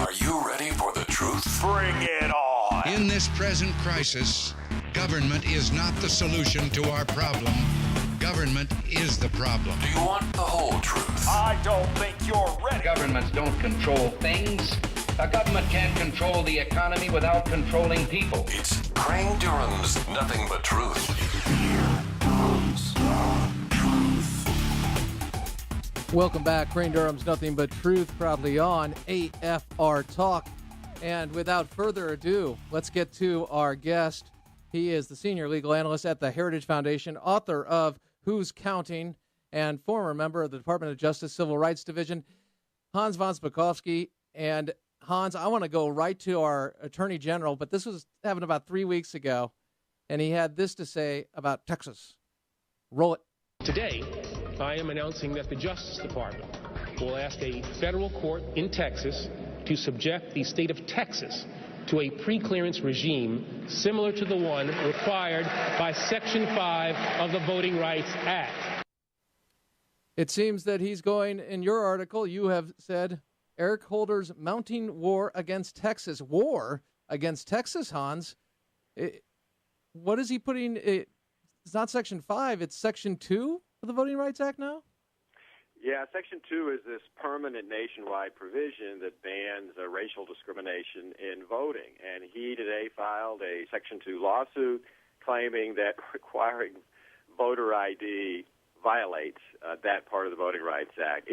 Are you ready for the truth? Bring it on! In this present crisis, government is not the solution to our problem. Government is the problem. Do you want the whole truth? I don't think you're ready. Governments don't control things. A government can't control the economy without controlling people. It's Crane Durham's Nothing But Truth. Welcome back. Crane Durham's Nothing But Truth, proudly on AFR Talk. And without further ado, let's get to our guest. He is the senior legal analyst at the Heritage Foundation, author of Who's Counting, and former member of the Department of Justice Civil Rights Division, Hans von Spakovsky. And Hans, I want to go right to our Attorney General, but this was happened about 3 weeks ago, and he had this to say about Texas. Roll it. Today, I am announcing that the Justice Department will ask a federal court in Texas to subject the state of Texas to a pre-clearance regime similar to the one required by Section 5 of the Voting Rights Act. It seems that he's going, in your article, you have said, Eric Holder's mounting war against Texas. War against Texas, Hans? What is he putting? It's not Section 5, it's Section 2 of the Voting Rights Act now? Yeah, Section 2 is this permanent nationwide provision that bans racial discrimination in voting. And he today filed a Section 2 lawsuit claiming that requiring voter ID violates that part of the Voting Rights Act.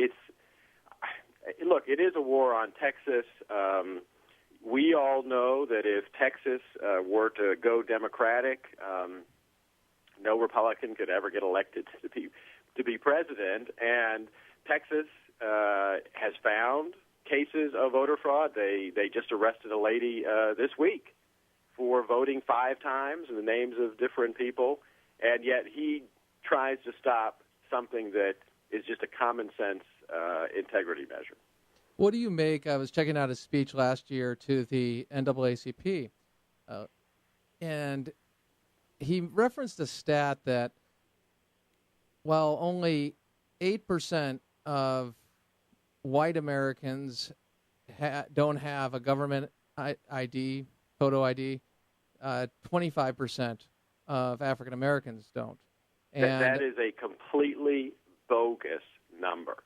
Look, it is a war on Texas. We all know that if Texas were to go Democratic, no Republican could ever get elected to be president. And Texas has found cases of voter fraud. They just arrested a lady this week for voting 5 times in the names of different people, and yet he tries to stop something that is just a common sense integrity measure. What do you make? I was checking out his speech last year to the NAACP, and he referenced a stat that while only 8% of white Americans don't have a government ID, photo ID, 25% of African Americans don't. And that is a completely bogus number.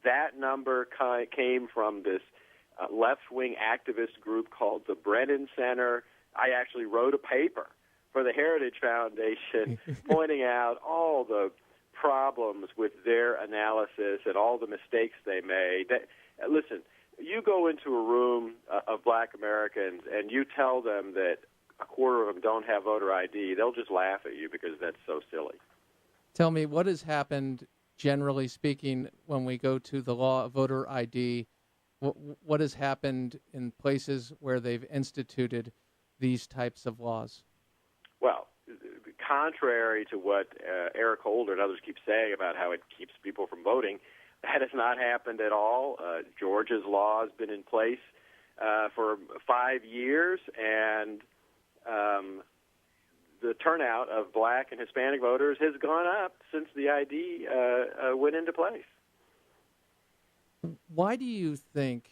That number came from this left-wing activist group called the Brennan Center. I actually wrote a paper for the Heritage Foundation pointing out all the problems with their analysis and all the mistakes they made. Listen, you go into a room of black Americans and you tell them that a quarter of them don't have voter ID, they'll just laugh at you because that's so silly. Tell me, what has happened, generally speaking, when we go to the law of voter ID? What has happened in places where they've instituted these types of laws? Well, contrary to what Eric Holder and others keep saying about how it keeps people from voting, that has not happened at all. Georgia's law has been in place for 5 years, and the turnout of black and Hispanic voters has gone up since the ID went into place. Why do you think,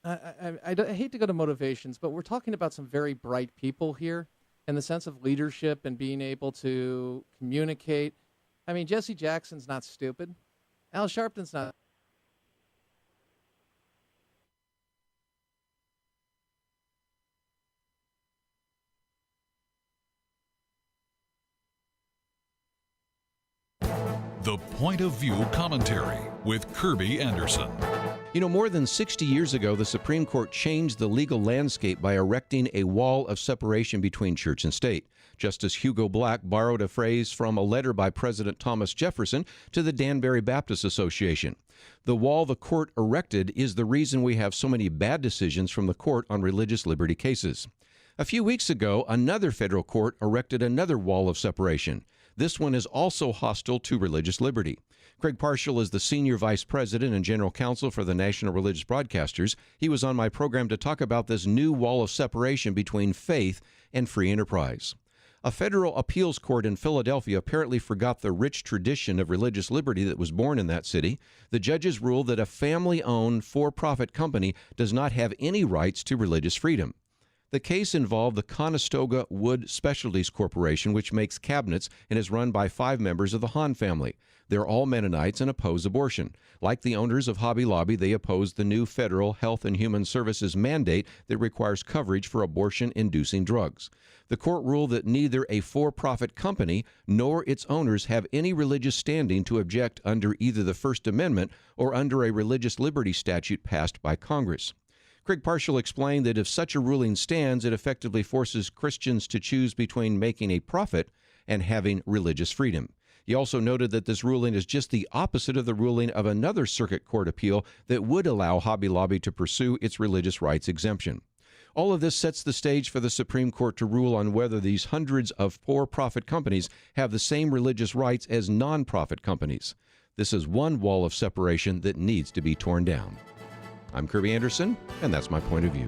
I hate to go to motivations, but we're talking about some very bright people here in the sense of leadership and being able to communicate. I mean, Jesse Jackson's not stupid. Al Sharpton's not. The Point of View Commentary with Kirby Anderson. You know, more than 60 years ago, the Supreme Court changed the legal landscape by erecting a wall of separation between church and state. Justice Hugo Black borrowed a phrase from a letter by President Thomas Jefferson to the Danbury Baptist Association. The wall the court erected is the reason we have so many bad decisions from the court on religious liberty cases. A few weeks ago, another federal court erected another wall of separation. This one is also hostile to religious liberty. Craig Parshall is the Senior Vice President and General Counsel for the National Religious Broadcasters. He was on my program to talk about this new wall of separation between faith and free enterprise. A federal appeals court in Philadelphia apparently forgot the rich tradition of religious liberty that was born in that city. The judges ruled that a family-owned, for-profit company does not have any rights to religious freedom. The case involved the Conestoga Wood Specialties Corporation, which makes cabinets and is run by 5 members of the Hahn family. They're all Mennonites and oppose abortion. Like the owners of Hobby Lobby, they oppose the new federal Health and Human Services mandate that requires coverage for abortion-inducing drugs. The court ruled that neither a for-profit company nor its owners have any religious standing to object under either the First Amendment or under a religious liberty statute passed by Congress. Craig Parshall explained that if such a ruling stands, it effectively forces Christians to choose between making a profit and having religious freedom. He also noted that this ruling is just the opposite of the ruling of another circuit court appeal that would allow Hobby Lobby to pursue its religious rights exemption. All of this sets the stage for the Supreme Court to rule on whether these hundreds of for-profit companies have the same religious rights as non-profit companies. This is one wall of separation that needs to be torn down. I'm Kirby Anderson, and that's my point of view.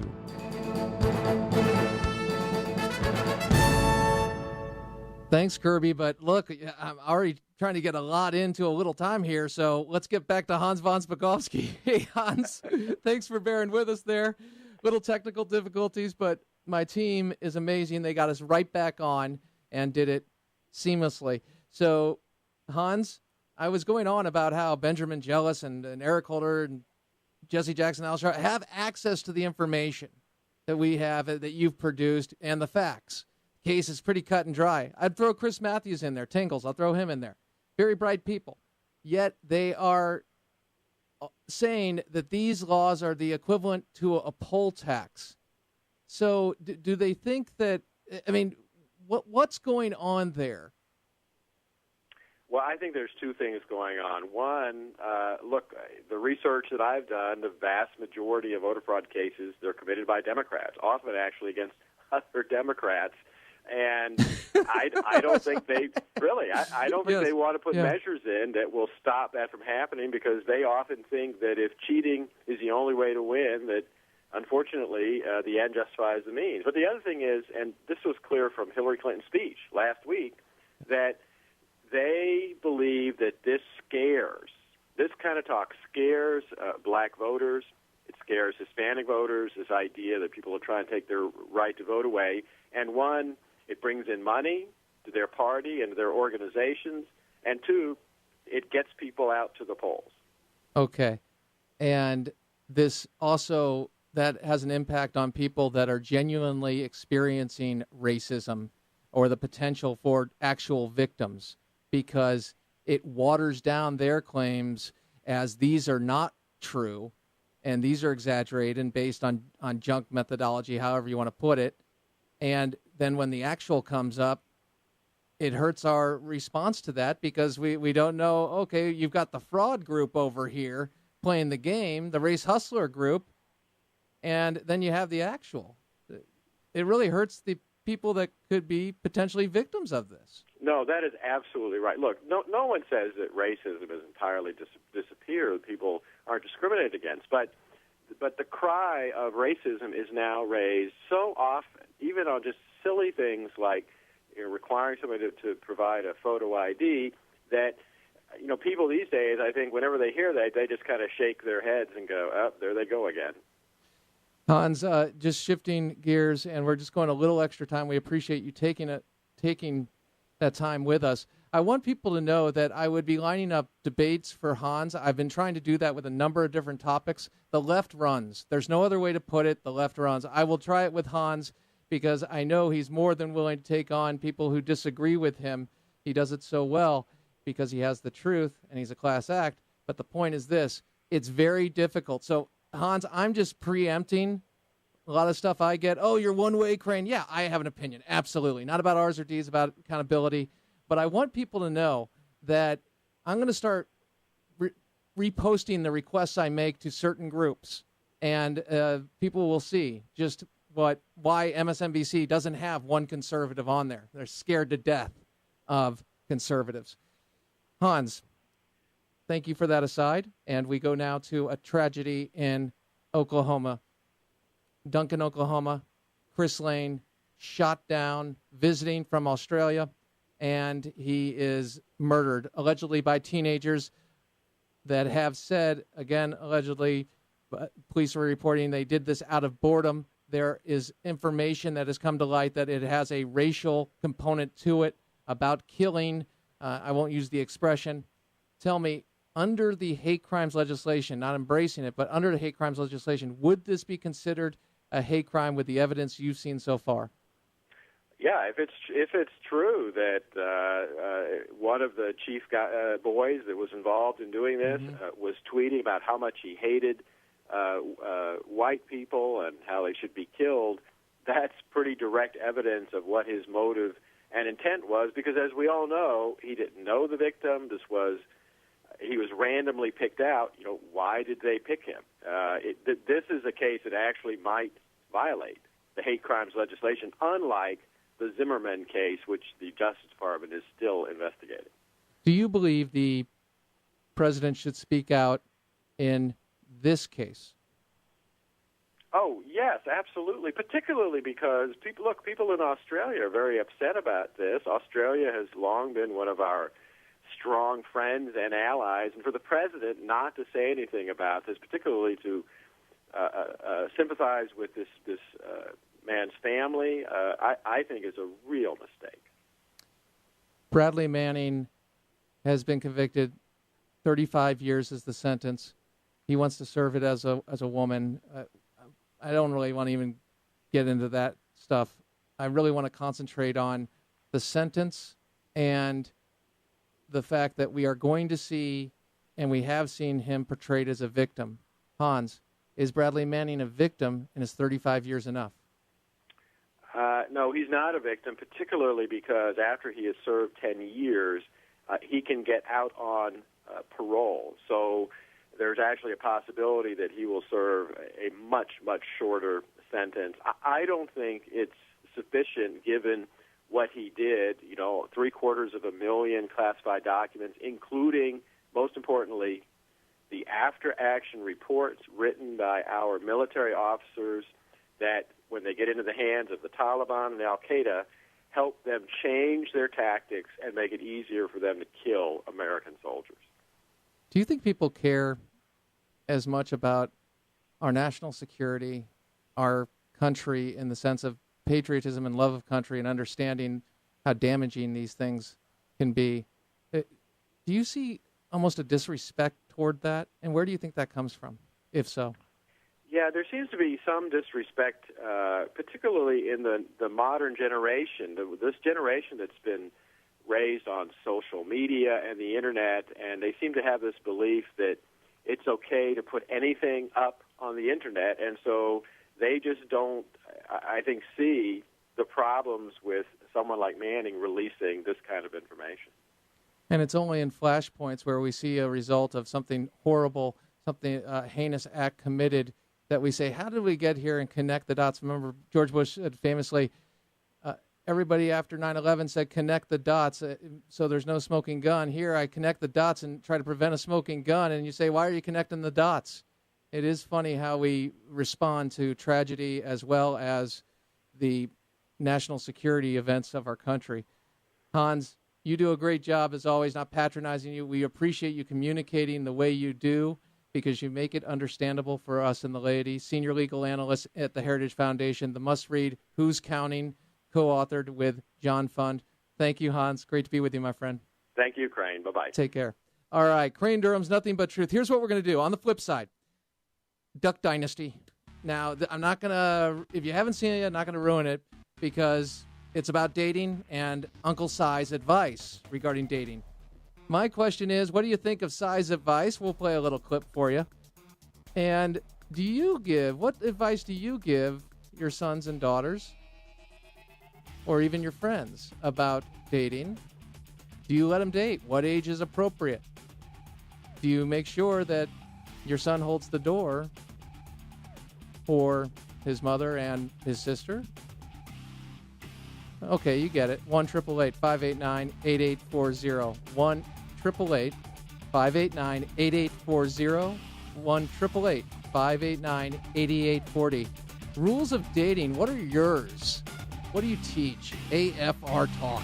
Thanks, Kirby. But look, I'm already trying to get a lot into a little time here, so let's get back to Hans von Spakovsky. Hey, Hans, thanks for bearing with us there. Little technical difficulties, but my team is amazing. They got us right back on and did it seamlessly. So, Hans, I was going on about how Benjamin Jealous and Eric Holder and Jesse Jackson Alshar have access to the information that we have, that you've produced, and the facts. Case is pretty cut and dry. I'd throw Chris Matthews in there. Tingles, I'll throw him in there. Very bright people. Yet they are saying that these laws are the equivalent to a poll tax. So do they think that, I mean, what's going on there? Well, I think there's 2 things going on. One, look, the research that I've done, the vast majority of voter fraud cases, they're committed by Democrats, often actually against other Democrats. And I don't think they I don't think they want to put measures in that will stop that from happening, because they often think that if cheating is the only way to win, that unfortunately the end justifies the means. But the other thing is, and this was clear from Hillary Clinton's speech last week, that they believe that this kind of talk scares black voters. It scares Hispanic voters, this idea that people are trying to take their right to vote away. And 1, it brings in money to their party and their organizations. And 2, it gets people out to the polls. Okay. And this also, that has an impact on people that are genuinely experiencing racism or the potential for actual victims, because it waters down their claims as these are not true and these are exaggerated and based on junk methodology, however you want to put it. And then when the actual comes up, it hurts our response to that, because we don't know, okay, you've got the fraud group over here playing the game, the race hustler group, and then you have the actual. It really hurts the people that could be potentially victims of this. No, that is absolutely right. Look, no one says that racism has entirely disappeared. People aren't discriminated against. But the cry of racism is now raised so often, even on just silly things like requiring somebody to provide a photo ID, that people these days, I think, whenever they hear that, they just kind of shake their heads and go, oh, there they go again. Hans, just shifting gears, and we're just going a little extra time. We appreciate you taking that time with us. I want people to know that I would be lining up debates for Hans. I've been trying to do that with a number of different topics. The left runs. There's no other way to put it. The left runs. I will try it with Hans, because I know he's more than willing to take on people who disagree with him. He does it so well because he has the truth and he's a class act. But the point is this: it's very difficult. So, Hans, I'm just preempting a lot of stuff I get. Oh, you're one-way, Crane. Yeah, I have an opinion. Absolutely. Not about R's or D's, about accountability. But I want people to know that I'm going to start reposting the requests I make to certain groups, and people will see just why MSNBC doesn't have one conservative on there. They're scared to death of conservatives. Hans, thank you for that aside. And we go now to a tragedy in Oklahoma. Duncan, Oklahoma. Chris Lane shot down visiting from Australia, and he is murdered, allegedly by teenagers that have said, again, allegedly, police are reporting they did this out of boredom. There is information that has come to light that it has a racial component to it about killing. I won't use the expression. Tell me, under the hate crimes legislation, not embracing it, but under the hate crimes legislation, would this be considered a hate crime with the evidence you've seen so far? Yeah, if it's true that one of the chief boys that was involved in doing this was tweeting about how much he hated white people and how they should be killed, that's pretty direct evidence of what his motive and intent was, because as we all know, he didn't know the victim. He was randomly picked out. Why did they pick him? This is a case that actually might violate the hate crimes legislation, unlike the Zimmerman case, which the Justice Department is still investigating. Do you believe the president should speak out in this case? Oh, yes, absolutely, particularly because people in Australia are very upset about this. Australia has long been one of our strong friends and allies, and for the president not to say anything about this, particularly to sympathize with this man's family, I think is a real mistake. Bradley Manning has been convicted. 35 years is the sentence. He wants to serve it as a woman. I don't really want to even get into that stuff. I really want to concentrate on the sentence and the fact that we are going to see, and we have seen him portrayed as a victim. Hans, is Bradley Manning a victim, and is 35 years enough? No, he's not a victim, particularly because after he has served 10 years, he can get out on parole. So there's actually a possibility that he will serve a much, much shorter sentence. I don't think it's sufficient given what he did, 750,000 classified documents, including, most importantly, the after-action reports written by our military officers that, when they get into the hands of the Taliban and Al-Qaeda, help them change their tactics and make it easier for them to kill American soldiers. Do you think people care as much about our national security, our country, in the sense of patriotism and love of country and understanding how damaging these things can be? Do you see almost a disrespect toward that? And where do you think that comes from, if so? Yeah, there seems to be some disrespect, particularly in the modern generation, this generation that's been raised on social media and the Internet, and they seem to have this belief that it's okay to put anything up on the Internet, and so they just don't, I think, see the problems with someone like Manning releasing this kind of information. And it's only in flashpoints where we see a result of something horrible, something heinous act committed, that we say, how did we get here, and connect the dots. Remember, George Bush said famously, everybody after 9/11 said, connect the dots, so there's no smoking gun. Here, I connect the dots and try to prevent a smoking gun, and you say, why are you connecting the dots? It is funny how we respond to tragedy as well as the national security events of our country. Hans, you do a great job, as always, not patronizing you. We appreciate you communicating the way you do, because you make it understandable for us and the laity. Senior legal analyst at the Heritage Foundation, the must-read Who's Counting, co-authored with John Fund. Thank you, Hans. Great to be with you, my friend. Thank you, Crane. Bye-bye. Take care. All right, Crane Durham's Nothing But Truth. Here's what we're going to do. On the flip side, Duck Dynasty. Now, I'm not going to, if you haven't seen it yet, I'm not going to ruin it, because it's about dating and Uncle Si's advice regarding dating. My question is, what do you think of Si's advice? We'll play a little clip for you. And what advice do you give your sons and daughters, or even your friends, about dating? Do you let them date? What age is appropriate? Do you make sure that your son holds the door for his mother and his sister? Okay, you get it. 1-888-589-8840. 1-888-589-8840. 1-888-589-8840. Rules of dating, what are yours? What do you teach? AFR Talk.